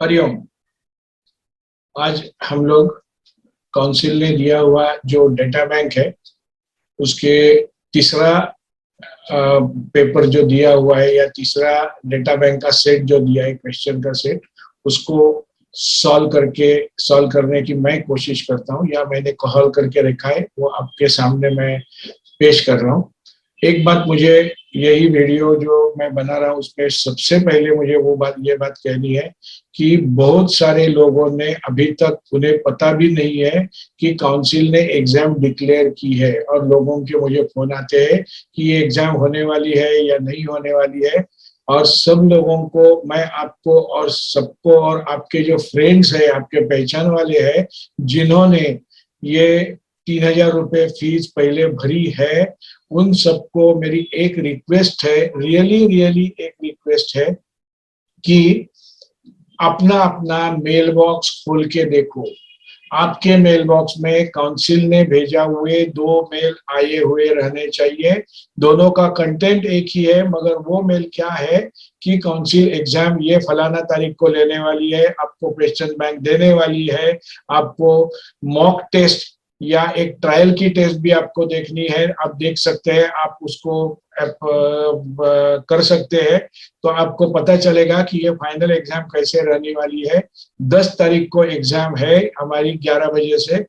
हरिओम। आज हम लोग काउंसिल ने दिया हुआ जो डेटा बैंक है उसके तीसरा पेपर जो दिया हुआ है या तीसरा डेटा बैंक का सेट जो दिया है, क्वेश्चन का सेट, उसको सॉल्व करने की मैं कोशिश करता हूँ या मैंने हल करके रखा है, वो आपके सामने मैं पेश कर रहा हूँ। एक बात मुझे, यही वीडियो जो मैं बना रहा हूँ उसमें सबसे पहले मुझे ये बात कहनी है कि बहुत सारे लोगों ने अभी तक, उन्हें पता भी नहीं है कि काउंसिल ने एग्जाम डिक्लेयर की है, और लोगों के मुझे फोन आते हैं कि ये एग्जाम होने वाली है या नहीं होने वाली है। और सब लोगों को मैं आपको और सबको और आपके जो फ्रेंड्स है, आपके पहचान वाले हैं जिन्होंने ये 3,000 रुपये फीस पहले भरी है, उन सबको मेरी एक रिक्वेस्ट है, रियली रियली एक रिक्वेस्ट है कि अपना अपना मेल बॉक्स खोल के देखो। आपके मेल बॉक्स में काउंसिल ने भेजा हुए 2 मेल आए हुए रहने चाहिए। दोनों का कंटेंट एक ही है, मगर वो मेल क्या है कि काउंसिल एग्जाम ये फलाना तारीख को लेने वाली है, आपको क्वेश्चन बैंक देने वाली है, आपको मॉक टेस्ट या एक ट्रायल की टेस्ट भी आपको देखनी है, आप देख सकते हैं, आप उसको कर सकते हैं, तो आपको पता चलेगा कि ये फाइनल एग्जाम कैसे रहने वाली है। 10 तारीख को एग्जाम है हमारी 11 बजे से,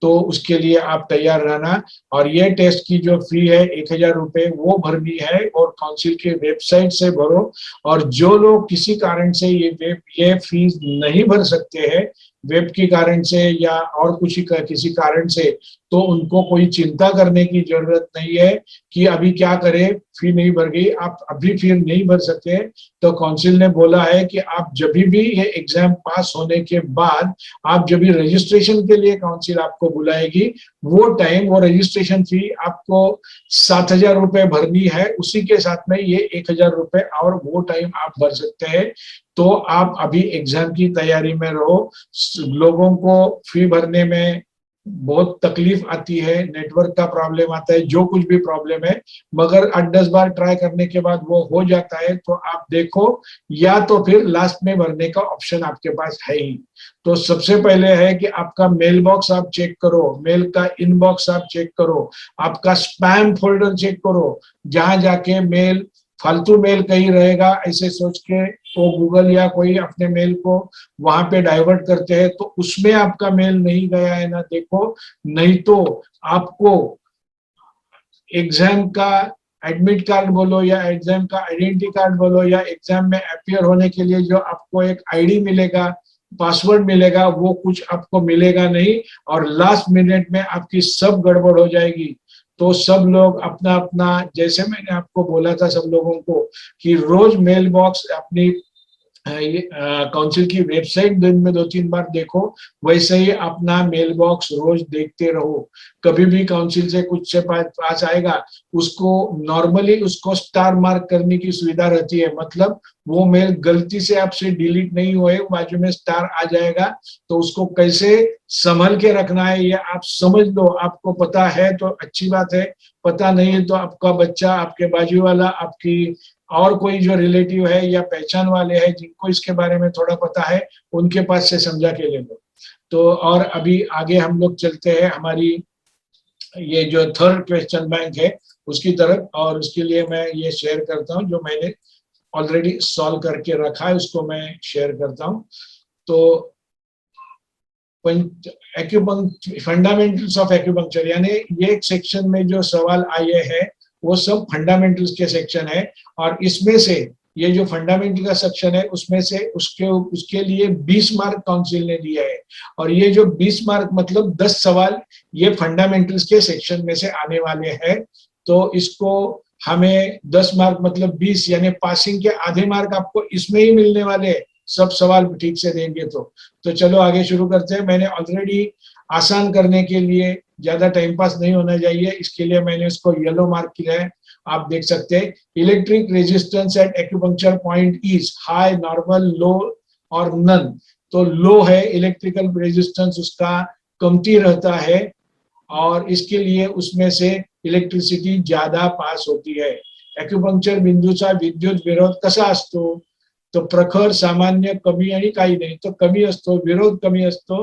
तो उसके लिए आप तैयार रहना। और ये टेस्ट की जो फी है 1,000 रुपये वो भरनी है, और काउंसिल के वेबसाइट से भरो। और जो लोग किसी कारण से ये फीस नहीं भर सकते हैं, वेब के कारण से या और कुछ किसी कारण से, तो उनको कोई चिंता करने की जरूरत नहीं है कि अभी क्या करें, फी नहीं भर गई। आप अभी फी नहीं भर सकते, तो काउंसिल ने बोला है कि आप जब भी ये एग्जाम पास होने के बाद, आप जब भी रजिस्ट्रेशन के लिए काउंसिल आपको बुलाएगी, वो टाइम, वो रजिस्ट्रेशन फी आपको 7,000 रुपये भरनी है, उसी के साथ में ये 1,000 रुपये और वो टाइम आप भर सकते हैं। तो आप अभी एग्जाम की तैयारी में रहो। लोगों को फी भरने में बहुत तकलीफ आती है, नेटवर्क का प्रॉब्लम आता है, जो कुछ भी प्रॉब्लम है, मगर 8-10 बार ट्राई करने के बाद वो हो जाता है। तो आप देखो, या तो फिर लास्ट में भरने का ऑप्शन आपके पास है ही। तो सबसे पहले है कि आपका मेल बॉक्स आप चेक करो, मेल का इनबॉक्स आप चेक करो, आपका स्पैम फोल्डर चेक करो। जहां जाके मेल, फालतू मेल कहीं रहेगा ऐसे सोच के तो गूगल या कोई अपने मेल को वहां पे डाइवर्ट करते हैं, तो उसमें आपका मेल नहीं गया है ना, देखो। नहीं तो आपको एग्जाम का एडमिट कार्ड बोलो या एग्जाम का आइडेंटिटी कार्ड बोलो या एग्जाम में अपियर होने के लिए जो आपको एक आईडी मिलेगा, पासवर्ड मिलेगा, वो कुछ आपको मिलेगा नहीं, और लास्ट मिनट में आपकी सब गड़बड़ हो जाएगी। तो सब लोग अपना अपना, जैसे मैंने आपको बोला था सब लोगों को कि रोज मेल बॉक्स अपनी काउंसिल की वेबसाइट दिन में 2-3 बार देखो, वैसे ही अपना मेल बॉक्स रोज देखते रहो। कभी भी काउंसिल से कुछ से पास आएगा, उसको नॉर्मली उसको स्टार मार्क करने की सुविधा रहती है, मतलब वो मेल गलती से आपसे डिलीट नहीं हुए, बाजू में स्टार आ जाएगा। तो उसको कैसे संभल के रखना है ये आप समझ लो। आपको पता है तो अच्छी बात है, पता नहीं है तो आपका बच्चा, आपके बाजू वाला, आपकी और कोई जो रिलेटिव है या पहचान वाले हैं जिनको इसके बारे में थोड़ा पता है, उनके पास से समझा के ले लो। तो और अभी आगे हम लोग चलते हैं हमारी ये जो थर्ड क्वेश्चन बैंक है उसकी तरफ, और उसके लिए मैं ये शेयर करता हूँ जो मैंने ऑलरेडी सॉल्व करके रखा है, उसको मैं शेयर करता हूँ। तो फंडामेंटल्स ऑफ एक्यूपंक्चर, यानी ये सेक्शन में जो सवाल आए हैं वो सब फंडामेंटल्स के सेक्शन है। और इसमें से ये जो फंडामेंटल का सेक्शन है उसमें से उसके लिए 20 मार्क काउंसिल ने दिया है। और ये जो 20 मार्क मतलब 10 सवाल ये फंडामेंटल्स के सेक्शन में से आने वाले हैं। तो इसको हमें 10 मार्क मतलब 20, यानी पासिंग के आधे मार्क आपको इसमें ही मिलने वाले हैं, सब सवाल ठीक से देंगे तो चलो आगे शुरू करते हैं। मैंने ऑलरेडी आसान करने के लिए, ज्यादा टाइम पास नहीं होना चाहिए, इसके लिए मैंने इसको येलो मार्क किया है, आप देख सकते हैं। Electric resistance at acupuncture point is high, normal, low और नन। तो लो है इलेक्ट्रिकल रेजिस्टेंस, उसका कमती रहता है, और इसके लिए उसमें से इलेक्ट्रिसिटी ज्यादा पास होती है। एक्यूपंक्चर बिंदूचा विद्युत विरोध कसा असतो, तो प्रखर, सामान्य, कमी आणि काही नाही. तो कमी असतो, विरोध कमी असतो,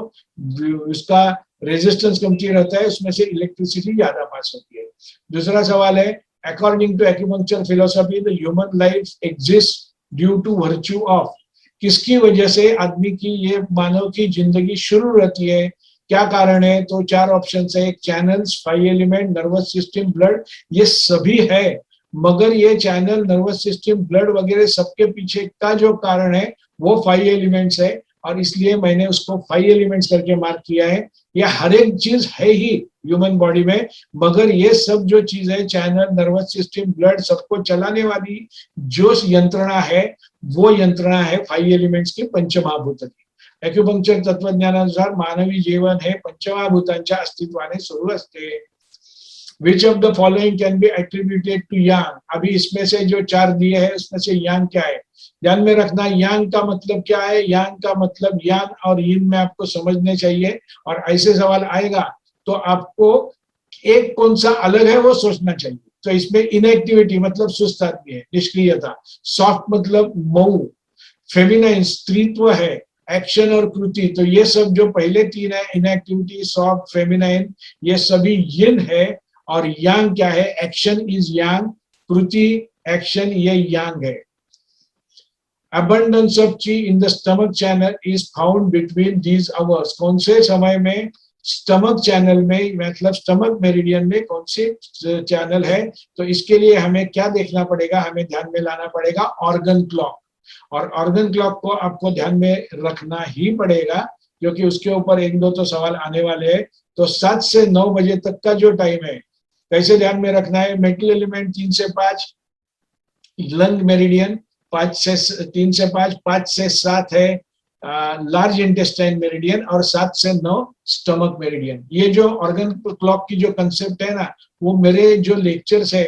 उसका रेजिस्टेंस कमती रहता है, उसमें से इलेक्ट्रिसिटी ज्यादा पास होती है. दूसरा सवाल है, according to acupuncture philosophy the human life exist due to virtue of. किसकी वजह से आदमी की, ये मानव की जिंदगी शुरू रहती है, क्या कारण है? तो 4 ऑप्शन है. एक channels, 5 element, nervous system, blood, ये सभी है. मगर ये चैनल, नर्वस सिस्टम, ब्लड वगैरह सबके पीछे का जो कारण है वो 5 एलिमेंट्स है, और इसलिए मैंने उसको 5 एलिमेंट्स करके मार्क किया है. ये हर एक चीज है ही ह्यूमन बॉडी में, मगर ये सब जो चीज है, चैनल, नर्वस सिस्टम, ब्लड, सबको चलाने वाली जो यंत्रणा है, वो यंत्रणा है 5 एलिमेंट्स की, पंचमहाभूत की. एक्युपंक्चर तत्वज्ञानानुसार मानवी जीवन हे पंचमहाभूतांच्या अस्तित्वाने सुरू असते. Which of the following can be attributed to yang. अभी इसमें से जो 4 दिए हैं उसमें से यांग क्या है? ध्यान में रखना, यांग का मतलब क्या है? यांग का मतलब यांग और यिन में आपको समझने चाहिए, और ऐसे सवाल आएगा तो आपको एक कौन सा अलग है वो सोचना चाहिए. तो इसमें इनएक्टिविटी मतलब सुस्त आदमी है, निष्क्रियता. सॉफ्ट मतलब मऊ. फेमिनाइन स्त्रीत्व है. एक्शन और कृति, तो ये सब जो पहले 3 है, इनएक्टिविटी, सॉफ्ट, फेमिनाइन, ये सभी यिन है. और यांग क्या है? Action is Yang, Kriti, action, ये यांग है. abundance of chi in the stomach channel is found between these hours. कौन से समय में स्टमक चैनल में, मतलब स्टमक मेरिडियन में कौन सी चैनल है? तो इसके लिए हमें क्या देखना पड़ेगा, हमें ध्यान में लाना पड़ेगा ऑर्गन क्लॉक. और ऑर्गन क्लॉक को आपको ध्यान में रखना ही पड़ेगा, क्योंकि उसके ऊपर 1-2 तो सवाल आने वाले हैं. तो 7 से 9 बजे तक का जो टाइम है, कैसे ध्यान में रखना है? मेटल एलिमेंट 3 से 5, लंग मेरिडियन 3 से 5, 5 से 7 है लार्ज इंटेस्टाइन मेरिडियन, और 7 से 9 स्टमक मेरिडियन. ये जो ऑर्गन क्लॉक की जो कंसेप्ट है ना, वो मेरे जो लेक्चर्स है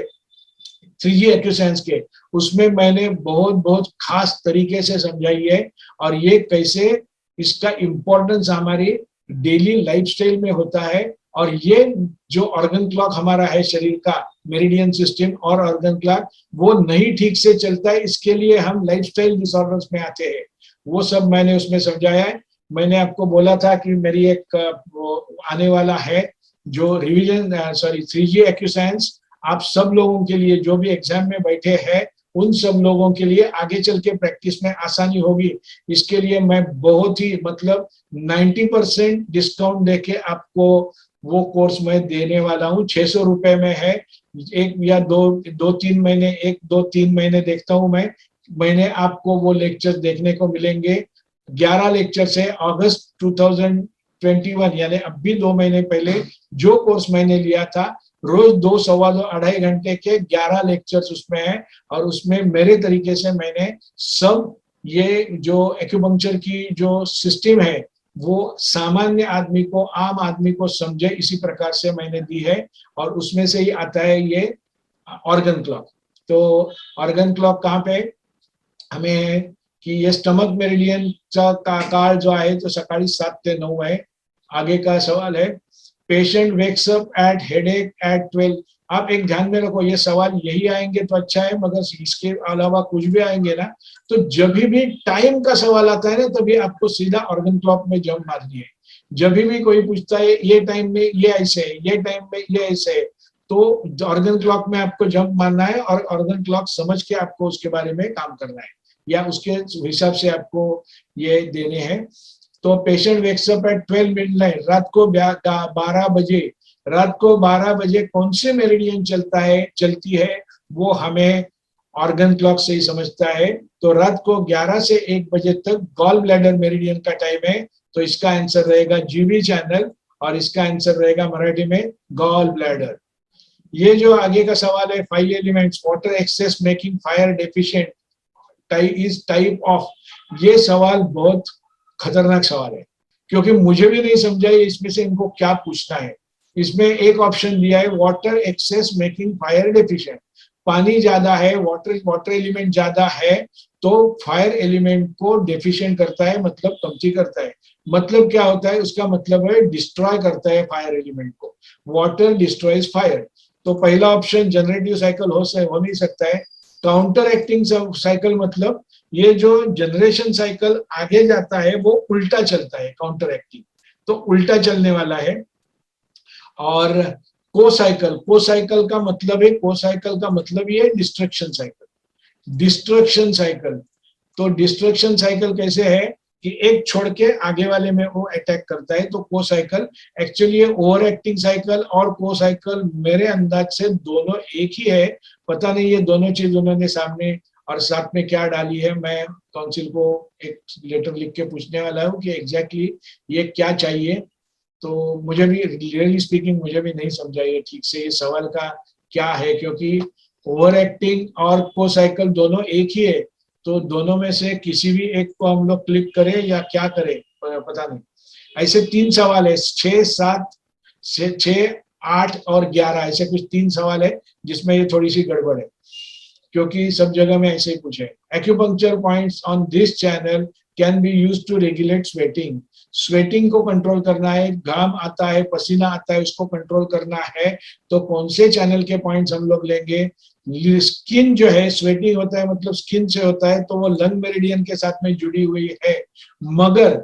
3G एक्यूसाइंस के, उसमें मैंने बहुत खास तरीके से समझाई है. और ये कैसे इसका इम्पोर्टेंस हमारी डेली लाइफस्टाइल में होता है. और ये जो ऑर्गन क्लॉक हमारा है शरीर का, मेरिडियन सिस्टम और ऑर्गन क्लॉक, वो नहीं ठीक से चलता है, इसके लिए हम लाइफस्टाइल डिसऑर्डर्स में आते हैं. वो सब मैंने उसमें समझाया है. मैंने आपको बोला था कि मेरी एक आने वाला है जो रिवीजन 3G एक्यूसाइंस, आप सब लोगों के लिए, जो भी एग्जाम में बैठे हैं, उन सब लोगों के लिए आगे चल के प्रैक्टिस में आसानी होगी. इसके लिए मैं बहुत ही, मतलब 90% डिस्काउंट देके आपको वो कोर्स मैं देने वाला हूँ. 600 रुपए में है. 1 या 2-3 महीने, 1-2-3 महीने देखता हूँ मैंने आपको वो लेक्चर देखने को मिलेंगे. 11 लेक्चर है. अगस्त 2021, यानी अब भी 2 महीने पहले जो कोर्स मैंने लिया था, रोज 2, सवा 2, 2.5 घंटे के 11 लेक्चर्स उसमें है. और उसमें मेरे तरीके से मैंने सब ये जो एक्यूपंक्चर की जो सिस्टम है, वो सामान्य आदमी को, आम आदमी को समझे, इसी प्रकार से मैंने दी है. और उसमें से ही आता है ये ऑर्गन क्लॉक. तो ऑर्गन क्लॉक कहाँ पे हमें, कि ये स्टमक मेरिडियन का काळ जो आहे तो सकाळी 7 ते 9 है. आगे का सवाल है, patient wakes up at headache at 12. आप एक ध्यान में रखो, ये सवाल यही आएंगे तो अच्छा है, मगर इसके अलावा कुछ भी आएंगे ना, तो जब भी टाइम का सवाल आता है ना, तभी आपको सीधा ऑर्गन क्लॉक में जंप मारनी है. जब भी कोई पूछता है ये टाइम में ये ऐसे है, ये टाइम में ये ऐसे है, तो ऑर्गन क्लॉक में आपको जंप मारना है, और ऑर्गन क्लॉक समझ के आपको उसके बारे में काम करना है, या उसके हिसाब से आपको ये देने हैं. तो patient wakes up eight 12 midnight, रात को 12 बजे. रात को 12 बजे कौन से मेरिडियन चलती है, वो हमें ऑर्गन क्लॉक से ही समझता है. तो रात को 11 से 1 बजे तक गॉल ब्लैडर मेरिडियन का टाइम है. तो इसका आंसर रहेगा जीबी चैनल, और इसका आंसर रहेगा मराठी में गॉल ब्लैडर. ये जो आगे का सवाल है, 5 elements, water excess making fire deficient is type of. ये सवाल बहुत खतरनाक सवाल है, क्योंकि मुझे भी नहीं समझा इसमें से इनको क्या पूछना है. इसमें एक ऑप्शन दिया है, water excess making fire deficient. पानी ज्यादा है, वाटर एलिमेंट ज्यादा है, तो फायर एलिमेंट को डेफिशिएंट करता है, मतलब कमती करता है. मतलब क्या होता है, उसका मतलब है डिस्ट्रॉय करता है फायर एलिमेंट को. Water destroys fire. तो पहला ऑप्शन जनरेटिव साइकिल हो नहीं सकता है. काउंटर एक्टिंग साइकिल मतलब ये जो जनरेशन साइकिल आगे जाता है वो उल्टा चलता है, काउंटर एक्टिंग, तो उल्टा चलने वाला है। और को साइकिल का मतलब है, को साइकिल का मतलब ये डिस्ट्रक्शन साइकिल, डिस्ट्रक्शन साइकिल। तो डिस्ट्रक्शन साइकिल कैसे है कि एक छोड़ के आगे वाले में वो अटैक करता है, तो को साइकिल एक्चुअली ये ओवर एक्टिंग साइकिल और को साइकिल मेरे अंदाज से दोनों एक ही है। पता नहीं ये दोनों चीज उन्होंने सामने और साथ में क्या डाली है, मैं काउंसिल को एक लेटर लिख के पूछने वाला हूँ कि एग्जैक्टली ये क्या चाहिए। तो मुझे भी रियली स्पीकिंग मुझे भी नहीं समझा ये ठीक से, ये सवाल का क्या है, क्योंकि ओवर एक्टिंग और को साइकिल दोनों एक ही है, तो दोनों में से किसी भी एक को हम लोग क्लिक करें या क्या करें पता नहीं। ऐसे 3 सवाल है, 6, 7 से 6, 8 और 11, ऐसे कुछ 3 सवाल है जिसमें ये थोड़ी सी गड़बड़ है, क्योंकि सब जगह में ऐसे ही कुछ है। Acupuncture points on this channel can be used to regulate sweating, sweating को कंट्रोल करना है, घाम आता है, पसीना आता है, उसको कंट्रोल करना है, तो कौन से चैनल के पॉइंट्स हम लोग लेंगे। स्किन जो है, स्वेटिंग होता है मतलब स्किन से होता है, तो वो लंग मेरिडियन के साथ में जुड़ी हुई है, मगर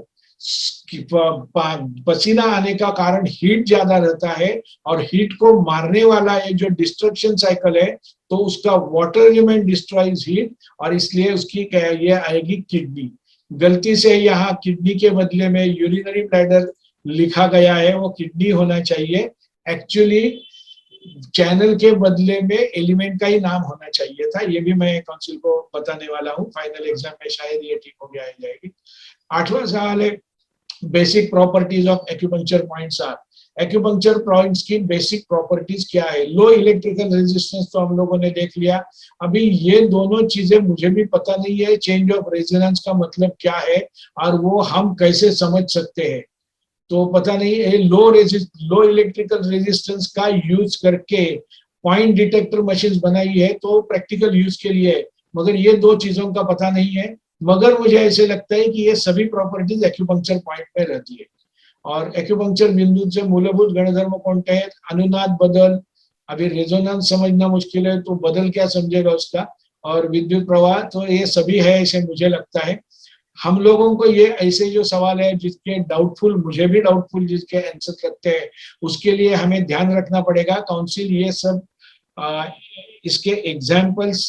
पसीना आने का कारण हीट ज्यादा रहता है, और हीट को मारने वाला ये जो डिस्ट्रक्शन साइकिल है, तो उसका वाटर एलिमेंट डिस्ट्रॉयज हीट, और इसलिए उसकी ये आएगी किडनी। गलती से यहाँ किडनी के बदले में यूरिनरी ब्लैडर लिखा गया है, वो किडनी होना चाहिए। एक्चुअली चैनल के बदले में एलिमेंट का ही नाम होना चाहिए था। ये भी मैं काउंसिल को बताने वाला हूँ, फाइनल एग्जाम में शायद ये ठीक हो गया जाएगी। 8वां सवाल है, basic properties of acupuncture points are. Acupuncture points की बेसिक प्रॉपर्टीज क्या है। लो इलेक्ट्रिकल रेजिस्टेंस तो हम लोगों ने देख लिया। अभी ये दोनों चीजें मुझे भी पता नहीं है, चेंज ऑफ रेजोनेंस का मतलब क्या है और वो हम कैसे समझ सकते हैं, तो पता नहीं। लो इलेक्ट्रिकल रेजिस्टेंस का यूज करके पॉइंट डिटेक्टर मशीन बनाई है, तो प्रैक्टिकल यूज के लिए है, मगर ये दो चीजों का पता नहीं है। मगर मुझे ऐसे लगता है कि ये सभी प्रॉपर्टीज एक्यूपंक्चर पॉइंट में रहती है। और एक्यूपंक्चर बिंदु से मूलभूत गुणधर्म कौनते हैं, अनुनाद बदल, अभी रेजोनेंस समझना मुश्किल है तो बदल क्या समझेगा उसका, और विद्युत प्रवाह, तो ये सभी है ऐसे मुझे लगता है। हम लोगों को ये ऐसे जो सवाल है जिसके डाउटफुल, मुझे भी डाउटफुल जिसके आंसर लगते हैं, उसके लिए हमें ध्यान रखना पड़ेगा। काउंसिल ये सब इसके एग्जाम्पल्स,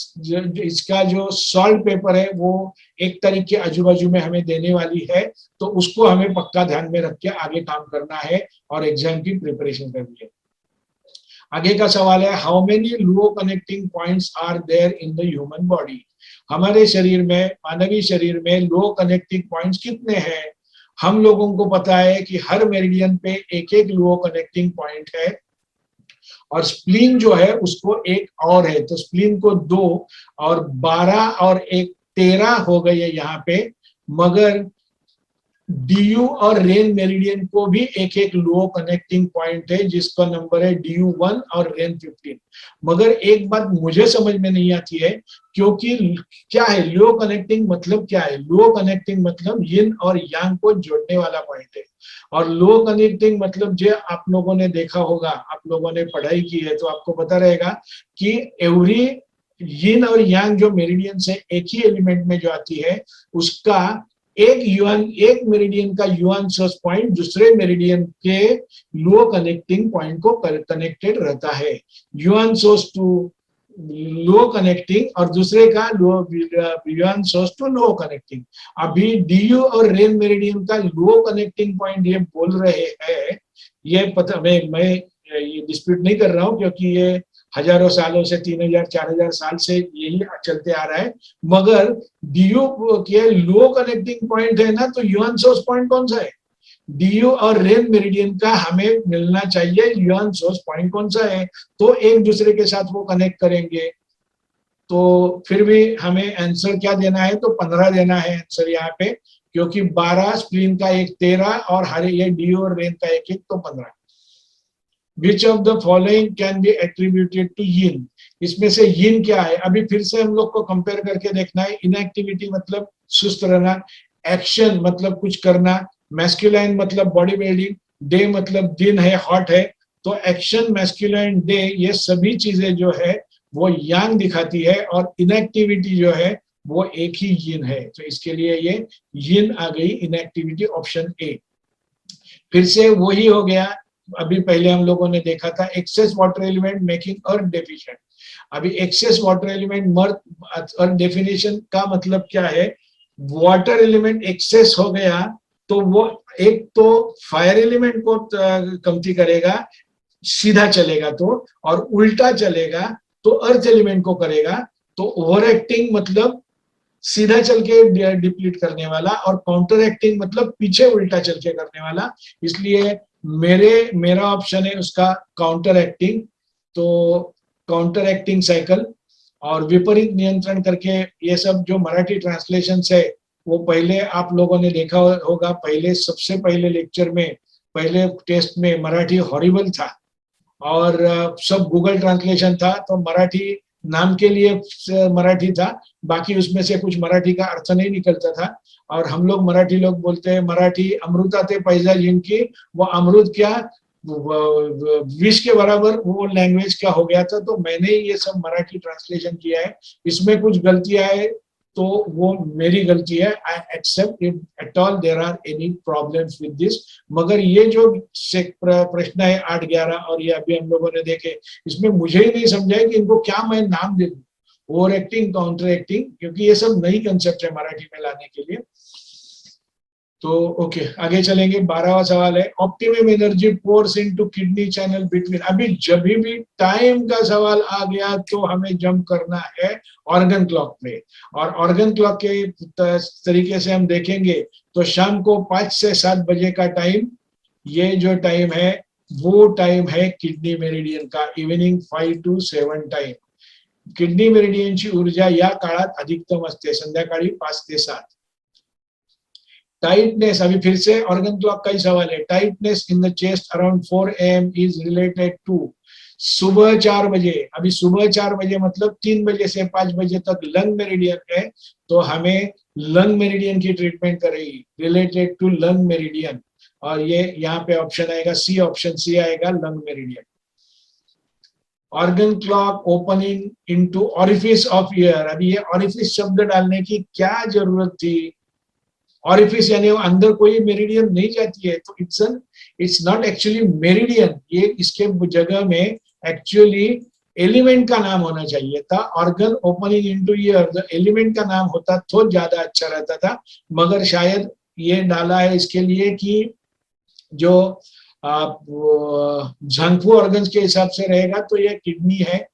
इसका जो सॉल्व पेपर है वो एक तारीख के आजू बाजू में हमें देने वाली है, तो उसको हमें पक्का ध्यान में रख के आगे काम करना है और एग्जाम की प्रिपरेशन करनी है। आगे का सवाल है, how many luo connecting points are there in the human body. हमारे शरीर में, मानवीय शरीर में लो कनेक्टिंग पॉइंट्स कितने हैं। हम लोगों को पता है कि हर मेरिडियन पे एक एक लो कनेक्टिंग पॉइंट है, और स्प्लीन जो है उसको एक और है, तो स्प्लीन को 2 और 12 और 1 13 हो गई है यहाँ पे। मगर डीयू और रेन मेरिडियन को भी एक एक लो कनेक्टिंग पॉइंट है, जिसका नंबर है DU1 और रेन 15। मगर एक बात मुझे समझ में नहीं आती है, क्योंकि क्या है लो कनेक्टिंग मतलब, क्या है लो कनेक्टिंग मतलब यिन और यांग को जोड़ने वाला पॉइंट है। और लो कनेक्टिंग मतलब जो आप लोगों ने देखा होगा, आप लोगों ने पढ़ाई की है तो आपको पता रहेगा कि एवरी यिन और यांग जो मेरिडियन से एक ही एलिमेंट में जो आती है, उसका एक मेरिडियन का युआन सोर्स पॉइंट दूसरे मेरिडियन के लो कनेक्टिंग पॉइंट को कनेक्टेड रहता है। Yuan source to luo connecting और दूसरे का yuan source to luo connecting. अभी डीयू और रेन मेरिडियन का लो कनेक्टिंग पॉइंट ये बोल रहे हैं, ये पता मैं ये डिस्प्यूट नहीं कर रहा हूं, क्योंकि ये हजारों सालों से 3000 4000 साल से यही चलते आ रहा है। मगर डीयू के लो कनेक्टिंग पॉइंट है ना, तो युआन सोर्स पॉइंट कौन सा है। डीयू और रेन मेरिडियन का हमें मिलना चाहिए युआन सोर्स पॉइंट कौन सा है, तो एक दूसरे के साथ वो कनेक्ट करेंगे। तो फिर भी हमें आंसर क्या देना है, तो 15 देना है आंसर यहाँ पे, क्योंकि 12 स्प्लीन का एक 13 और हर ये डीयू और रेन का एक तो 15। Which of the following can be attributed to yin? इसमें से yin क्या है, अभी फिर से हम लोग को कंपेयर करके देखना है। इनएक्टिविटी मतलब सुस्त रहना, एक्शन मतलब कुछ करना, मैस्कुलाइन मतलब बॉडी बिल्डिंग, डे मतलब दिन है, हॉट है, तो एक्शन, मैस्कुलाइन, डे, ये सभी चीजें जो है वो यांग दिखाती है, और इनएक्टिविटी जो है वो एक ही यिन है, तो इसके लिए ये यिन आ गई इनएक्टिविटी, ऑप्शन ए। फिर से वही हो गया, अभी पहले हम लोगों ने देखा था एक्सेस वाटर एलिमेंट मेकिंग अर्थ डेफिशिएंट। अभी एक्सेस वाटर एलिमेंट अर्थ डेफिनेशन का मतलब क्या है, वाटर एलिमेंट एक्सेस हो गया तो वो एक तो फायर एलिमेंट को कमती करेगा, सीधा चलेगा तो, और उल्टा चलेगा तो अर्थ एलिमेंट को करेगा। तो ओवर एक्टिंग मतलब सीधा चल के डिप्लीट करने वाला, और काउंटर एक्टिंग मतलब पीछे उल्टा चल के करने वाला। इसलिए मेरा ऑप्शन है उसका काउंटर एक्टिंग। तो काउंटर एक्टिंग साइकिल और विपरीत नियंत्रण करके, ये सब जो मराठी ट्रांसलेशन है वो पहले आप लोगों ने देखा होगा, पहले सबसे पहले लेक्चर में, पहले टेस्ट में मराठी हॉरिबल था और सब गूगल ट्रांसलेशन था, तो मराठी नाम के लिए मराठी था, बाकी उसमें से कुछ मराठी का अर्थ नहीं निकलता था। और हम लोग मराठी लोग बोलते हैं मराठी अमृता ते पैजा जिनकी, वो अमृत क्या विष के बराबर वो लैंग्वेज का हो गया था। तो मैंने ये सब मराठी ट्रांसलेशन किया है, इसमें कुछ गलतियां है तो वो मेरी गलती है, I accept it at all, there are any problems with this. मगर ये जो प्रश्न है 8-11 और ये अभी हम लोगों ने देखे, इसमें मुझे ही नहीं समझा कि इनको क्या मैं नाम दे दूं, ओवर एक्टिंग, काउंटर एक्टिंग, क्योंकि ये सब नई कंसेप्ट है मराठी में लाने के लिए। तो ओके, आगे चलेंगे। 12वां सवाल है, optimum energy pores into kidney channel between. अभी जब भी टाइम का सवाल आ गया तो हमें जंप करना है ऑर्गन क्लॉक पे, और ऑर्गन क्लॉक के तरीके से हम देखेंगे तो शाम को 5 से 7 बजे का टाइम, ये जो टाइम है वो टाइम है किडनी मेरिडियन का, इव्हनिंग 5 to 7 टाइम। किडनी मेरिडियनची ऊर्जा या काळात अधिकतम असते, संध्याकाळी 5 ते 7। टाइटनेस, अभी फिर से ऑर्गन क्लॉक का ही सवाल है, tightness in the chest around 4 AM is related to सुबह 4 बजे। अभी सुबह 4 बजे मतलब 3 बजे से 5 बजे तक लंग मेरिडियन है, तो हमें लंग मेरिडियन की ट्रीटमेंट करेगी, रिलेटेड टू लंग मेरिडियन, और ये यहाँ पे ऑप्शन आएगा सी, ऑप्शन सी आएगा lung meridian. Organ clock opening into orifice of year, अभी ये ऑरिफिस शब्द डालने की क्या जरूरत थी, ऑरिफिस यानी अंदर कोई मेरिडियन नहीं जाती है, तो इट्स नॉट एक्चुअली मेरिडियन, ये इसके जगह में एक्चुअली एलिमेंट का नाम होना चाहिए था। Organ opening into year, element का नाम होता तो ज्यादा अच्छा रहता था, मगर शायद ये डाला है इसके लिए कि जो झांगफू ऑर्गन्स के हिसाब से रहेगा तो ये किडनी है,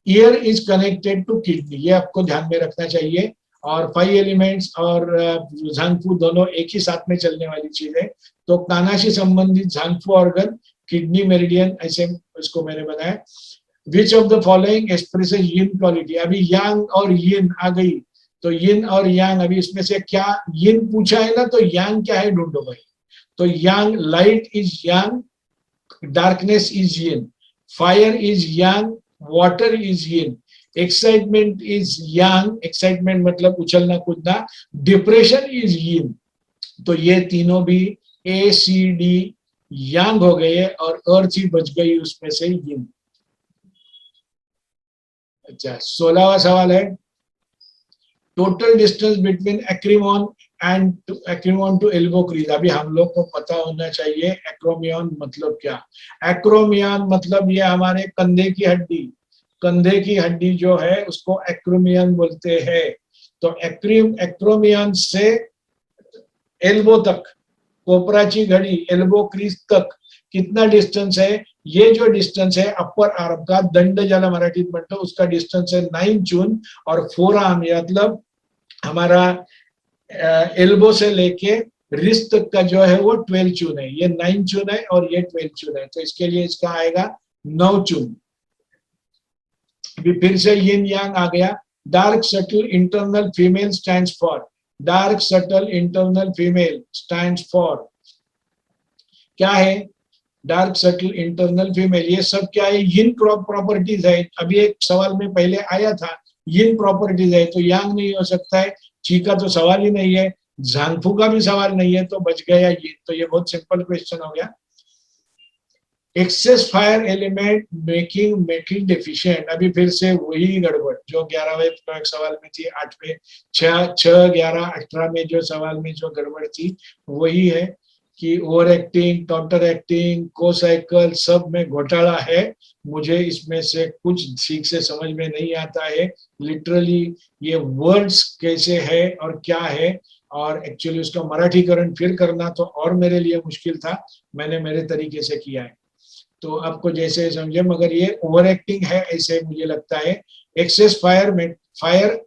ear is connected to kidney, ये आपको ध्यान में रखना चाहिए। और 5 एलिमेंट्स और झांगफू दोनों एक ही साथ में चलने वाली चीज है, तो कानाशी संबंधित झांगफू ऑर्गन, किडनी मेरिडियन, ऐसे इसको मैंने बनाया। विच of the following expresses yin quality, अभी यांग और यिन आ गई, तो यिन और यांग, अभी इसमें से क्या यिन पूछा है ना, तो यांग क्या है ढूंढो भाई। तो yang, light is yang, darkness is yin, fire is yang, water is yin, excitement is yang, excitement मतलब उछलना कूदना, डिप्रेशन इज यिन। तो ये तीनों भी ए सी डी यांग हो गए और अर्थ ही बच गई उसमें से यिन। अच्छा, 16वां सवाल है, total distance between acromion and acromion to elbow crease. अभी हम लोग को पता होना चाहिए एक्रोमियन मतलब क्या। एक्रोमियन मतलब ये हमारे कंधे की हड्डी, कंधे की हड्डी जो है उसको एक्रोमियन बोलते हैं। तो एक्रोमियन से एल्बो तक, कोपराची घड़ी एल्बो क्रीज तक कितना डिस्टेंस है, ये जो डिस्टेंस है अपर आर्म का, दंड ज्याला मराठीत म्हणतो, उसका डिस्टेंस है 9 जून, और फोर आर्म मतलब हमारा एल्बो से लेके रिस्ट तक का जो है वो 12 जून है, ये 9 जून है और ये 12 जून है, तो इसके लिए इसका आएगा 9 जून। फिर से यिन यांग आ गया। Dark subtle internal female stands for, dark subtle internal female stands for क्या है, डार्क सटल इंटरनल फीमेल, ये सब क्या है, यिन प्रॉपर्टीज है। अभी एक सवाल में पहले आया था यिन प्रॉपर्टीज है, तो यांग नहीं हो सकता है, ची का तो सवाल ही नहीं है, झांगफू का भी सवाल नहीं है, तो बच गया ये। तो ये बहुत सिंपल क्वेश्चन हो गया। Excess fire element making metal deficient, अभी फिर से वही गड़बड़ जो 11वें सवाल में थी, 8वें 6, 11, 18 में जो सवाल में जो गड़बड़ थी वही है कि ओवर एक्टिंग, काउंटर एक्टिंग, को साइकिल सब में घोटाला है। मुझे इसमें से कुछ ठीक से समझ में नहीं आता है लिटरली ये वर्ड्स कैसे है और क्या है, और एक्चुअली उसका मराठीकरण फिर करना तो और मेरे लिए मुश्किल था, मैंने मेरे तरीके से किया है, तो आपको जैसे समझे, मगर ये ओवर एक्टिंग है ऐसे मुझे लगता है। एक्सेस फायर में फायर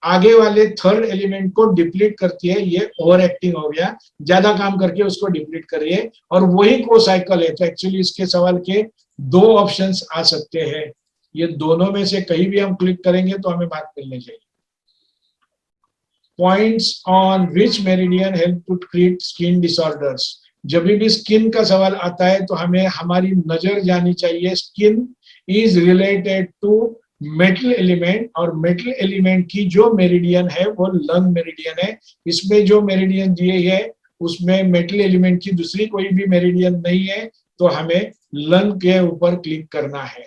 आगे वाले थर्ड एलिमेंट को डिप्लीट करती है, ये ओवर एक्टिंग हो गया, ज्यादा काम करके उसको डिप्लीट करिए, और वही को साइकिल है। तो एक्चुअली इसके सवाल के दो ऑप्शंस आ सकते हैं, ये दोनों में से कहीं भी हम क्लिक करेंगे तो हमें बात मिलनी चाहिए। Points on which meridian help to treat skin disorders, जब भी स्किन का सवाल आता है तो हमें हमारी नजर जानी चाहिए, skin is related to metal element, और मेटल एलिमेंट की जो मेरिडियन है वो लंग मेरिडियन है। इसमें जो मेरिडियन दिए है उसमें मेटल एलिमेंट की दूसरी कोई भी मेरिडियन नहीं है, तो हमें लंग के ऊपर क्लिक करना है।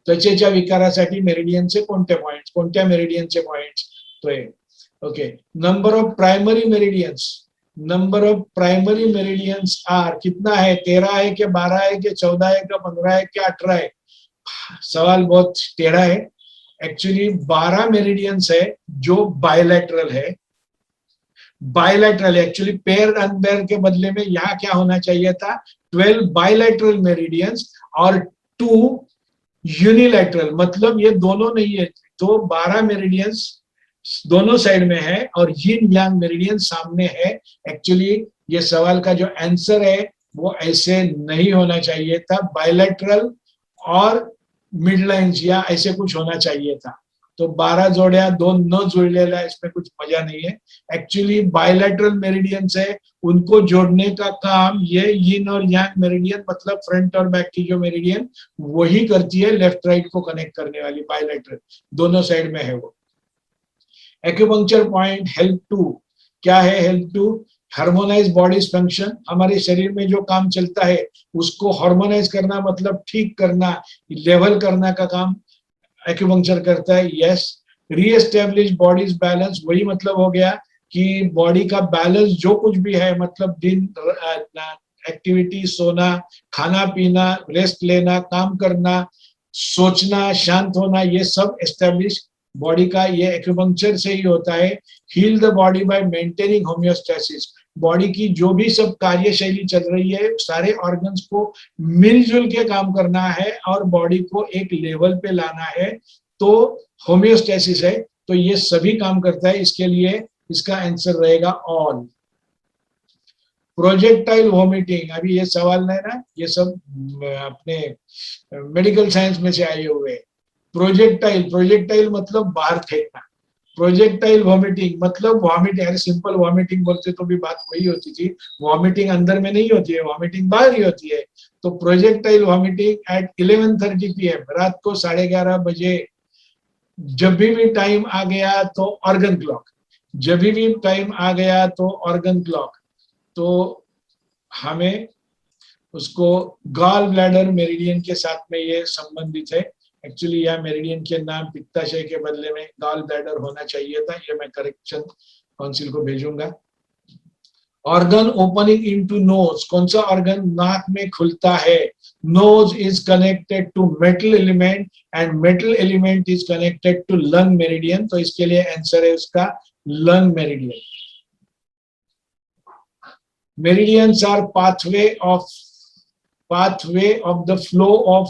त्वचेच्या विकारासाठी मेरिडियनचे कोणते पॉइंट्स, कोणत्या मेरिडियनचे पॉइंट्स, तो ये okay. Number of primary meridians, number of primary meridians are कितना है, 13 है कि 12 है कि 14 है कि 15 है कि 18 है, सवाल बहुत टेढ़ा है। एक्चुअली 12 मेरिडियंस है जो बायलैटरल है, बायलैटरल एक्चुअली पेयर अनपेयर के बदले में यहाँ क्या होना चाहिए था, 12 बायलैटरल मेरिडियंस और 2 यूनिलैटरल, मतलब ये दोनों नहीं है, तो 12 मेरिडियंस दोनों साइड में है और यिन यांग मेरिडियन सामने है। एक्चुअली ये सवाल का जो आंसर है वो ऐसे नहीं होना चाहिए था, बायलैटरल और मिडलाइंस या ऐसे कुछ होना चाहिए था, तो 12 जोड्या 2 न जुड़लेला इसमें कुछ मजा नहीं है। एक्चुअली बायलैटरल मेरिडियंस है, उनको जोड़ने का काम ये यिन और यांग मेरिडियन, मतलब फ्रंट और बैक की जो मेरिडियन वही करती है, लेफ्ट राइट को कनेक्ट करने वाली बायलैटरल दोनों साइड में है वो। एक्यूपंक्चर पॉइंट हेल्प टू, क्या है help to, harmonize body's function, हमारे शरीर में जो काम चलता है उसको हार्मोनाइज करना, मतलब ठीक करना, लेवल करना का काम एक्यूपंक्चर करता है। यस, रीएस्टेब्लिश बॉडीज बैलेंस, वही मतलब हो गया कि बॉडी का बैलेंस जो कुछ भी है, मतलब दिन एक्टिविटी, सोना, खाना पीना, रेस्ट लेना, काम करना, सोचना, शांत होना, ये सब एस्टेब्लिश बॉडी का ये एक्यूपंक्चर से ही होता है। Heal the body by maintaining homeostasis, body की जो भी सब कार्यशैली चल रही है सारे ऑर्गन्स को मिलजुल के काम करना है और बॉडी को एक लेवल पे लाना है, तो होम्योस्टेसिस है, तो ये सभी काम करता है, इसके लिए इसका आंसर रहेगा ऑल। प्रोजेक्टाइल वॉमिटिंग, अभी ये सवाल है ना, ये सब अपने मेडिकल साइंस में से आए हुए। प्रोजेक्टाइल, प्रोजेक्टाइल मतलब बाहर फेंकना, प्रोजेक्टाइल वॉमिटिंग मतलब वॉमिटिंग, अरे सिंपल वॉमिटिंग बोलते तो भी बात वही होती थी, वॉमिटिंग अंदर में नहीं होती है, वॉमिटिंग बाहर ही होती है। तो प्रोजेक्टाइल वॉमिटिंग एट 11:30 PM, रात को 11:30 बजे, जब भी टाइम आ गया तो ऑर्गन क्लॉक, जब भी टाइम आ गया तो ऑर्गन क्लॉक, तो हमें उसको गॉल ब्लैडर मेरिडियन के साथ में ये संबंधित है। एक्चुअली यह मेरिडियन के नाम पित्ताशय के बदले में गॉल ब्लैडर होना चाहिए था, ये मैं करेक्शन काउंसिल को भेजूंगा। ऑर्गन ओपनिंग इनटू नोज, कौन सा ऑर्गन नाक में खुलता है, nose is connected to metal element and metal element is connected to lung meridian, तो इसके लिए आंसर है उसका lung meridian. Meridians are pathway of the flow of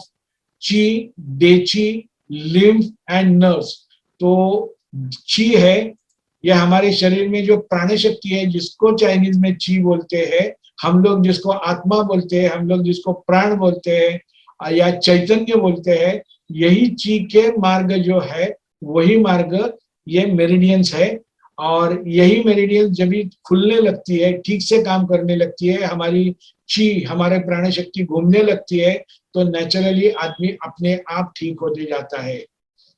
chi, dechi, lymph and nerves, तो chi है यह हमारे शरीर में जो प्राण शक्ति है, जिसको चाइनीज में ची बोलते हैं, हम लोग जिसको आत्मा बोलते हैं, हम लोग जिसको प्राण बोलते हैं या चैतन्य बोलते हैं, यही ची के मार्ग जो है वही मार्ग ये मेरिडियंस है। और यही मेरिडियन जब भी खुलने लगती है, ठीक से काम करने लगती है, हमारी ची, हमारे प्राण शक्ति घूमने लगती है, तो नेचुरली आदमी अपने आप ठीक होते जाता है।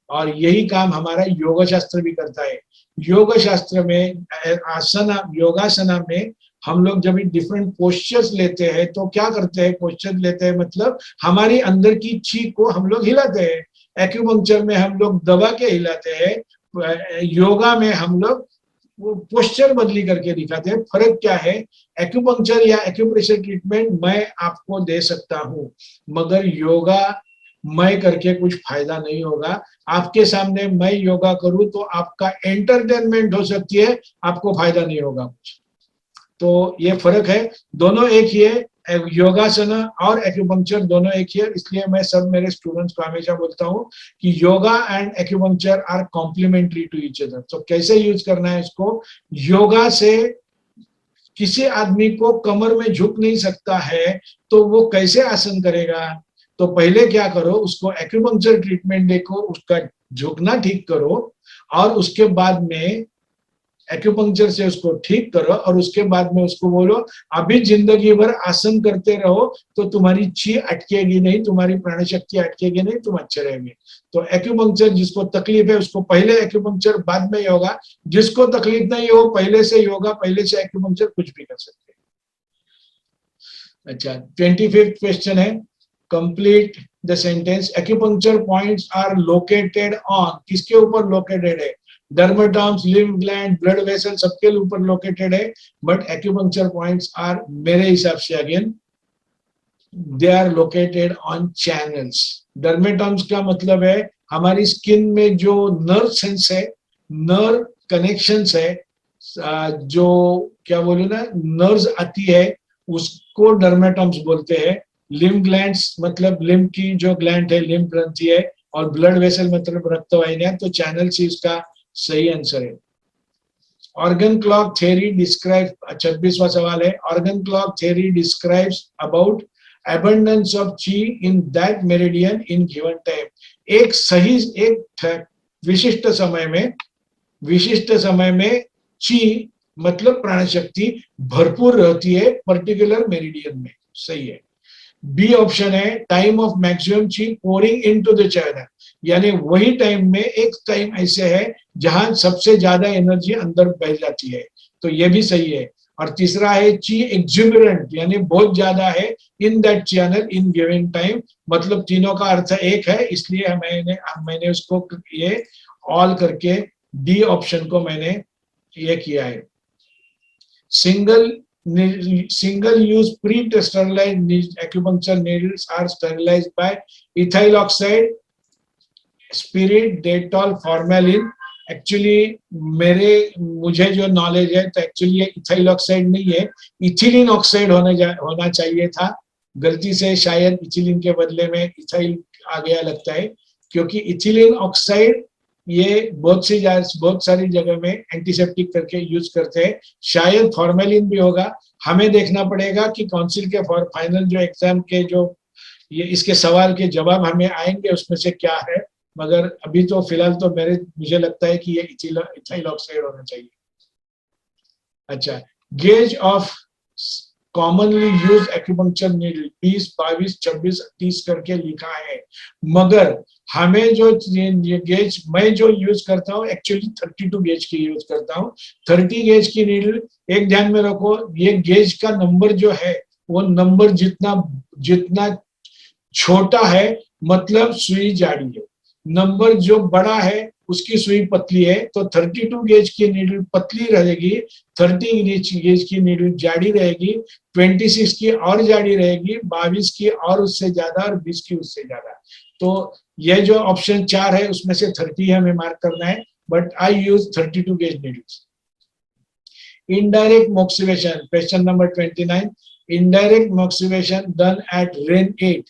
और यही काम हमारा योग शास्त्र भी करता है। योग शास्त्र में आसना, योगासना में हम लोग जब डिफरेंट पोस्चर्स लेते हैं तो क्या करते हैं, पोस्चर लेते हैं मतलब हमारी अंदर की चीख को हम लोग हिलाते हैं। एक्यूपंक्चर में हम लोग दबा के हिलाते हैं, योगा में हम लोग वो पोस्चर बदली करके दिखाते हैं। फर्क क्या है, एक्यूपंक्चर या एक्यूप्रेशर ट्रीटमेंट मैं आपको दे सकता हूं, मगर योगा मैं करके कुछ फायदा नहीं होगा। आपके सामने मैं योगा करूं तो आपका एंटरटेनमेंट हो सकती है, आपको फायदा नहीं होगा कुछ। तो ये फर्क है, दोनों एक ही है, योगासना और एक्यूपंक्चर दोनों एक ही है। इसलिए मैं सब मेरे स्टूडेंट्स को हमेशा बोलता हूँ कि yoga and acupuncture are complementary to each other. तो कैसे यूज करना है इसको, योगा से किसी आदमी को कमर में झुक नहीं सकता है तो वो कैसे आसन करेगा, तो पहले क्या करो, उसको एक्यूपंक्चर ट्रीटमेंट देखो, उसका झुकना ठीक करो, और उसके बाद में एक्यूपंक्चर से उसको ठीक करो, और उसके बाद में उसको बोलो अभी जिंदगी भर आसन करते रहो तो तुम्हारी ची अटकेगी नहीं, तुम्हारी प्राण शक्ति अटकेगी नहीं, तुम अच्छे रहेंगे। तो एक्यूपंक्चर जिसको तकलीफ है उसको पहले एक्यूपंक्चर बाद में योगा, जिसको तकलीफ नहीं हो पहले से योगा पहले से एक्यूपंक्चर, कुछ भी कर सकते हैं। अच्छा, 25th क्वेश्चन है, complete the sentence. Acupuncture points are located on, किसके ऊपर लोकेटेड है, dermatomes, lymph gland, blood vessel, सबके ऊपर लोकेटेड है, बट एक्यूपंक्चर पॉइंट्स आर, मेरे हिसाब से again, they are located on channels. Dermatomes का मतलब है हमारी स्किन में जो नर्व सेंस है, नर्व कनेक्शंस है, जो क्या बोलूं ना, नर्व्स आती है उसको डर्मेटॉम्स बोलते हैं। लिम्फ ग्लैंड्स मतलब लिम्फ की जो ग्लैंड है, लिम्फ ग्रंथि है, और ब्लड वेसल मतलब रक्त वाहिनियां, तो चैनल से इसका सही आंसर है। ऑर्गन क्लॉक थ्योरी डिस्क्राइब, 26वां सवाल है, organ clock theory describes about abundance of chi in that meridian in given time। एक सही, एक विशिष्ट समय में ची मतलब प्राण शक्ति भरपूर रहती है पर्टिकुलर मेरिडियन में, सही है। बी ऑप्शन है, टाइम ऑफ मैक्सिमम ची पोरिंग इनटू द चैनल, यानी वही टाइम में एक टाइम ऐसे है जहां सबसे ज्यादा एनर्जी अंदर बह जाती है, तो ये भी सही है। और तीसरा है ची एक्जुबरेंट, यानी बहुत ज्यादा है in that channel in given time, मतलब तीनों का अर्थ एक है, इसलिए मैंने उसको ये ऑल करके डी ऑप्शन को मैंने ये किया है। Single use pre-sterilized acupuncture needles are sterilized by ethyl oxide, spirit, Dettol, formalin. Actually मुझे जो नॉलेज है तो एक्चुअली ये इथाइल ऑक्साइड नहीं है, इथिलीन ऑक्साइड होना चाहिए था, गलती से शायद इथिलीन के बदले में इथाइल आ गया लगता है, क्योंकि इथिलीन ऑक्साइड ये बहुत सारी जगह में एंटीसेप्टिक करके यूज करते हैं, शायद फॉर्मेलिन भी होगा। हमें देखना पड़ेगा कि काउंसिल के फाइनल जो एग्जाम के जो ये इसके सवाल के जवाब हमें आएंगे उसमें से क्या है, मगर अभी तो फिलहाल तो मुझे लगता है कि ये इथाइल ऑक्साइड होना चाहिए। अच्छा, gauge of commonly use acupuncture needle 20, 22, 26, 30 करके लिखा है, मगर हमें जो गेज मैं जो यूज करता हूँ एक्चुअली 32 गेज की यूज करता हूँ। 30 गेज की नीडल, एक ध्यान में रखो, ये गेज का नंबर जो है वो नंबर जितना छोटा है मतलब सुई जाड़ी है, नंबर जो बड़ा है उसकी सुई पतली है, तो 32 गेज की नीडल पतली रहेगी, 30 गेज की नीडल जाड़ी रहेगी, 26 की और जाड़ी रहेगी, 22 की और उससे ज्यादा, और 20 की उससे ज्यादा। तो ये जो ऑप्शन 4 है उसमें से 30 हमें मार्क करना है, but I use 32 gauge needles. Indirect moxibustion, question number 29, indirect moxibustion done at Ren 8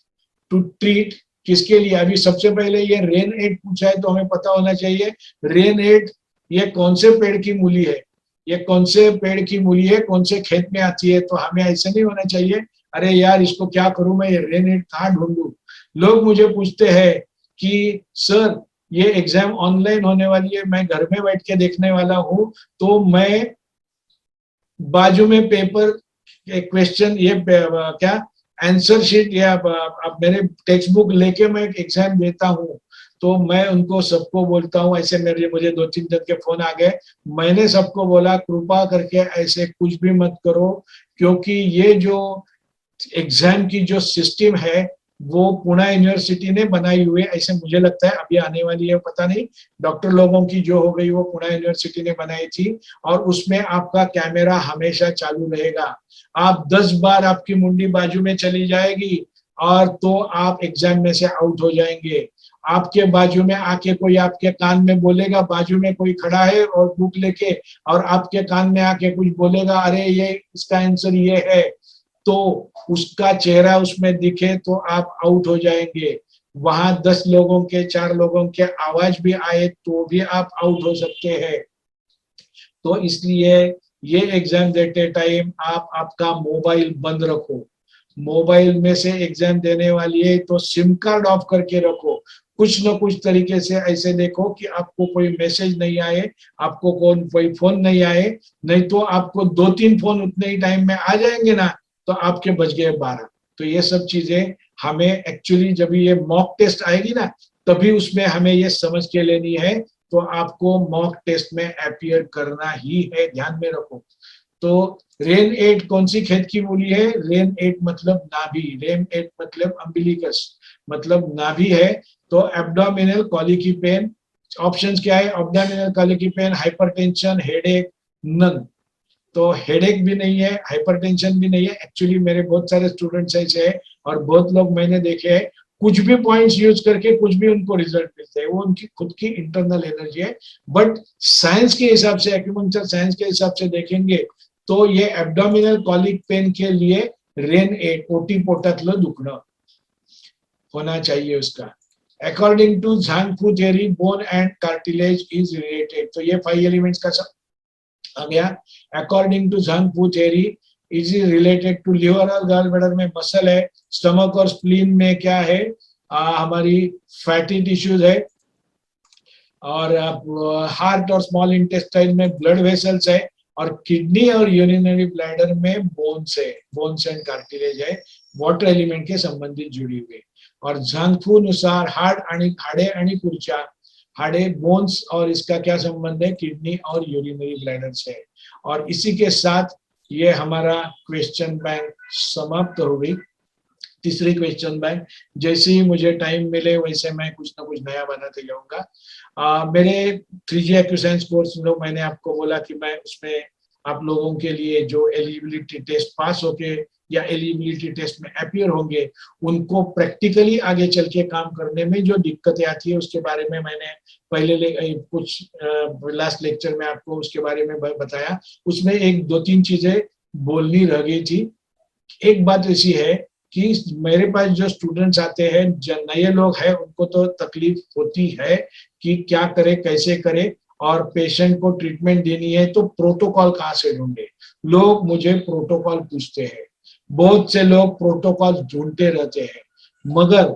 to treat, किसके लिए? अभी सबसे पहले ये रेन 8 पूछा है तो हमें पता होना चाहिए रेन 8 ये कौन से पेड़ की मूली है, ये कौन से पेड़ की मूली है, कौन से खेत में आती है। तो हमें ऐसे नहीं होना चाहिए अरे यार इसको क्या करूं मैं, ये रेन 8 कहाँ ढूंढूं। लोग मुझे पूछते हैं कि सर ये एग्जाम ऑनलाइन होने वाली है, मैं घर में बैठ के देखने वाला हूँ, तो मैं बाजू में पेपर क्वेश्चन ये क्या आंसर शीट या अब मेरे टेक्स्ट बुक लेके मैं एग्जाम देता हूँ, तो मैं उनको सबको बोलता हूँ, ऐसे मेरे मुझे 2-3 जन के फोन आ गए, मैंने सबको बोला कृपा करके ऐसे कुछ भी मत करो, क्योंकि ये जो एग्जाम की जो सिस्टम है वो पुणे यूनिवर्सिटी ने बनाई हुई है, ऐसे मुझे लगता है, अभी आने वाली है पता नहीं, डॉक्टर लोगों की जो हो गई वो पुणे यूनिवर्सिटी ने बनाई थी, और उसमें आपका कैमरा हमेशा चालू रहेगा। आप 10 बार आपकी मुंडी बाजू में चली जाएगी और तो आप एग्जाम में से आउट हो जाएंगे। आपके बाजू में आके कोई आपके कान में बोलेगा, बाजू में कोई खड़ा है और बुक लेके, और आपके कान में आके कुछ बोलेगा, अरे ये इसका आंसर ये है, तो उसका चेहरा उसमें दिखे तो आप आउट हो जाएंगे। वहां 10 लोगों के 4 लोगों के आवाज भी आए तो भी आप आउट हो सकते हैं। तो इसलिए ये एग्जाम देते टाइम आप आपका मोबाइल बंद रखो। मोबाइल में से एग्जाम देने वाली है तो सिम कार्ड ऑफ करके रखो। कुछ न कुछ तरीके से ऐसे देखो कि आपको कोई मैसेज नहीं आए, आपको कोई फोन नहीं आए, नहीं तो आपको 2-3 फोन उतने ही टाइम में आ जाएंगे ना, तो आपके बच गए 12। तो ये सब चीजें हमें एक्चुअली जब ये मॉक टेस्ट आएगी ना, तभी उसमें हमें ये समझ के लेनी है। तो आपको मॉक टेस्ट में अपियर करना ही है, ध्यान में रखो। तो रेन एट कौन सी खेत की मूली है? रेन एट मतलब नाभि, रेन एट मतलब अम्बिलिकस, मतलब नाभि है। तो एब्डोमिनल कॉलिकी पेन, ऑप्शंस क्या है? Abdominal colicky pain, hypertension, headache, none. तो हेडेक भी नहीं है, हाइपरटेंशन भी नहीं है। एक्चुअली मेरे बहुत सारे स्टूडेंट्स ऐसे हैं, और बहुत लोग मैंने देखे हैं, कुछ भी पॉइंट्स यूज करके कुछ भी उनको रिजल्ट मिलते हैं, वो उनकी खुद की इंटरनल एनर्जी है। बट साइंस के हिसाब से, एक्यूपंक्चर साइंस के हिसाब से देखेंगे तो ये एब्डोमिनल कॉलिक पेन के लिए रेन एट, ओटी पोटातलं दुखणं होना चाहिए उसका। According to zangfu theory, bone and cartilage is related. तो ये 5 एलिमेंट्स का सब आ गया। According to zangfu theory is related to liver और गॉल ब्लैडर में मसल है, स्टमक और स्प्लीन में क्या है, हमारी फैटी टिश्यूज है, और हार्ट और स्मॉल इंटेस्टाइन में ब्लड वेसल्स है, और किडनी और यूरिनरी ब्लैडर में बोन्स है, बोन्स एंड कार्टिलेज है, वाटर एलिमेंट के संबंधित जुड़ी हुई। और झांगफू अनुसार हाड़े आणि पुरच्या, हाड़े बोन्स, और इसका क्या संबंध है? किडनी और यूरिनरी ब्लैडर से। और इसी के साथ ये हमारा क्वेश्चन बैंक समाप्त हो गई। तीसरी क्वेश्चन बैंक, जैसे ही मुझे टाइम मिले वैसे मैं कुछ ना कुछ नया बनाते जाऊंगा। मेरे 3G एक्यूसाइंस कोर्स में मैंने आपको बोला कि मैं उसमें आप लोगों के लिए जो एलिजिबिलिटी टेस्ट पास होके या एलिजिबिलिटी टेस्ट में अपियर होंगे, उनको प्रैक्टिकली आगे चल के काम करने में जो दिक्कतें आती है उसके बारे में मैंने पहले कुछ लास्ट लेक्चर में आपको उसके बारे में बताया। उसमें 1-2-3 चीजें बोलनी रह गई थी। एक बात ऐसी है कि मेरे पास जो स्टूडेंट्स आते हैं, जो नए लोग हैं, उनको तो तकलीफ होती है कि क्या करे, कैसे करे, और पेशेंट को ट्रीटमेंट देनी है तो प्रोटोकॉल कहाँ से ढूंढे। लोग मुझे प्रोटोकॉल पूछते हैं, बहुत से लोग प्रोटोकॉल ढूंढते रहते हैं, मगर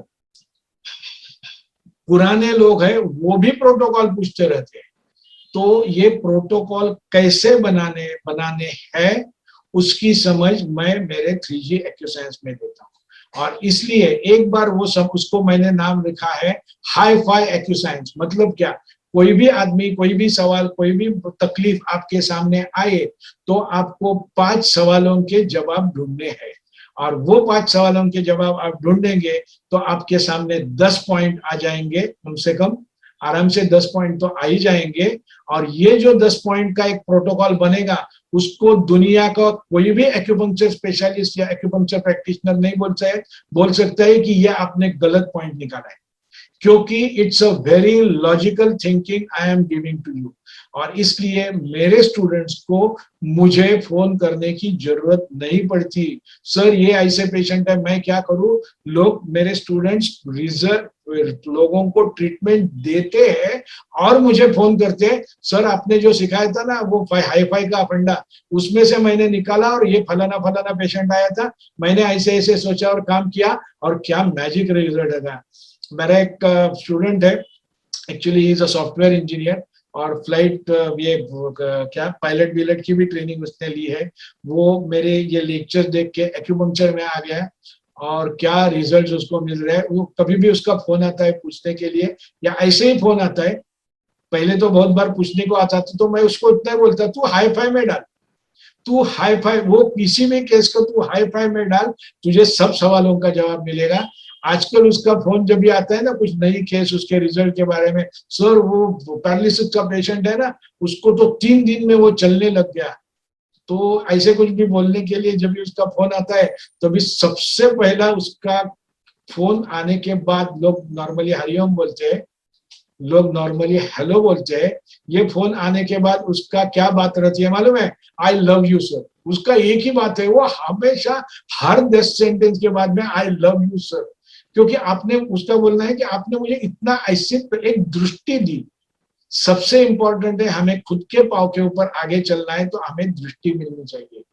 पुराने लोग हैं वो भी प्रोटोकॉल पूछते रहते हैं। तो ये प्रोटोकॉल कैसे बनाने बनाने हैं, उसकी समझ मैं मेरे 3G एक्यूसाइंस में देता हूँ। और इसलिए एक बार वो सब, उसको मैंने नाम लिखा है हाई फाई एक्यूसाइंस। मतलब क्या? कोई भी आदमी, कोई भी सवाल, कोई भी तकलीफ आपके सामने आए तो आपको 5 सवालों के जवाब ढूंढने हैं, और वो 5 सवालों के जवाब आप ढूंढेंगे तो आपके सामने 10 पॉइंट आ जाएंगे, कम से कम आराम से 10 पॉइंट तो आ ही जाएंगे। और ये जो 10 पॉइंट का एक प्रोटोकॉल बनेगा, उसको दुनिया का कोई भी एक्यूपंक्चर स्पेशलिस्ट या एक्यूपंक्चर प्रैक्टिशनर नहीं बोल सकता है कि ये आपने गलत पॉइंट निकाला है, क्योंकि it's a very logical thinking I am giving to you. और इसलिए मेरे स्टूडेंट्स को मुझे फोन करने की जरूरत नहीं पड़ती, सर ये ऐसे पेशेंट है मैं क्या करूं। लोग, मेरे स्टूडेंट्स लोगों को ट्रीटमेंट देते हैं और मुझे फोन करते हैं, सर आपने जो सिखाया था ना वो हाई फाई का फंडा, उसमें से मैंने निकाला और ये फलाना फलाना पेशेंट आया था, मैंने ऐसे ऐसे सोचा और काम किया, और क्या मैजिक रिजल्ट है। मेरा एक स्टूडेंट है, actually he is a software engineer, और फ्लाइट ये क्या पायलट विलट की भी ट्रेनिंग उसने ली है। वो मेरे ये लेक्चर देख के एक्यूपंक्चर में आ गया है, और क्या रिजल्ट्स उसको मिल रहे हैं। वो कभी भी उसका फोन आता है पूछने के लिए, या ऐसे ही फोन आता है, पहले तो बहुत बार पूछने को आता था, तो मैं उसको इतना ही बोलता, तू हाई फाई में डाल, तू हाई फाई, वो किसी भी केस को तू हाई फाई में डाल, तुझे सब सवालों का जवाब मिलेगा। आजकल उसका फोन जब भी आता है ना, कुछ नई केस उसके रिजल्ट के बारे में, सर वो पैरालिसिस का पेशेंट है ना, उसको तो 3 दिन में वो चलने लग गया। तो ऐसे कुछ भी बोलने के लिए जब भी उसका फोन आता है, तो भी सबसे पहला उसका फोन आने के बाद लोग नॉर्मली हरिओम बोलते हैं, लोग नॉर्मली हेलो बोलते हैं। ये फोन आने के बाद उसका क्या बात रहती है मालूम है? I love you sir. उसका एक ही बात है, वो हमेशा हर 10 सेंटेंस के बाद में आई लव यू सर। क्योंकि आपने, उसका बोलना है कि आपने मुझे इतना ऐसे एक दृष्टि दी। सबसे इंपॉर्टेंट है, हमें खुद के पाँव के ऊपर आगे चलना है, तो हमें दृष्टि मिलनी चाहिए।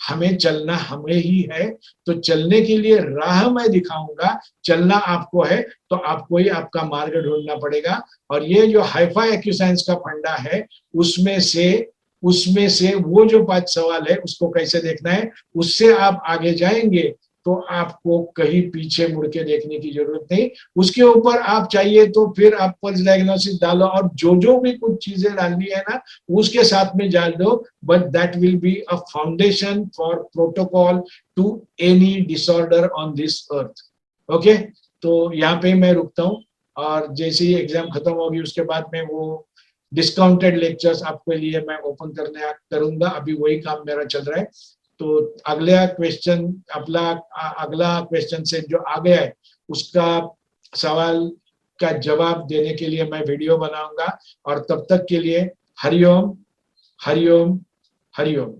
हमें चलना हमें ही है, तो चलने के लिए राह मैं दिखाऊंगा। चलना आपको है, तो आपको ही आपका मार्ग ढूंढना पड़ेगा। और ये जो हाईफाई एक्यूसाइंस का फंडा है, उसमें से उसमें से वो जो 5 सवाल है उसको कैसे देखना है, उससे आप आगे जाएंगे, तो आपको कहीं पीछे मुड़ के देखने की जरूरत नहीं। उसके ऊपर आप चाहिए तो फिर आप पल्स डायग्नोसिस डालो, और जो जो भी कुछ चीजें डालनी है ना, उसके साथ में डाल दो। But that will be a foundation for protocol to any disorder on this earth. Okay, तो यहाँ पे मैं रुकता हूँ, और जैसे ही एग्जाम खत्म होगी उसके बाद में वो डिस्काउंटेड लेक्चर्स आपके लिए मैं ओपन करने करूंगा। अभी वही काम मेरा चल रहा है। तो अगला क्वेश्चन, अगला क्वेश्चन से जो आ गया है, उसका सवाल का जवाब देने के लिए मैं वीडियो बनाऊंगा। और तब तक के लिए हरिओम, हरिओम, हरिओम।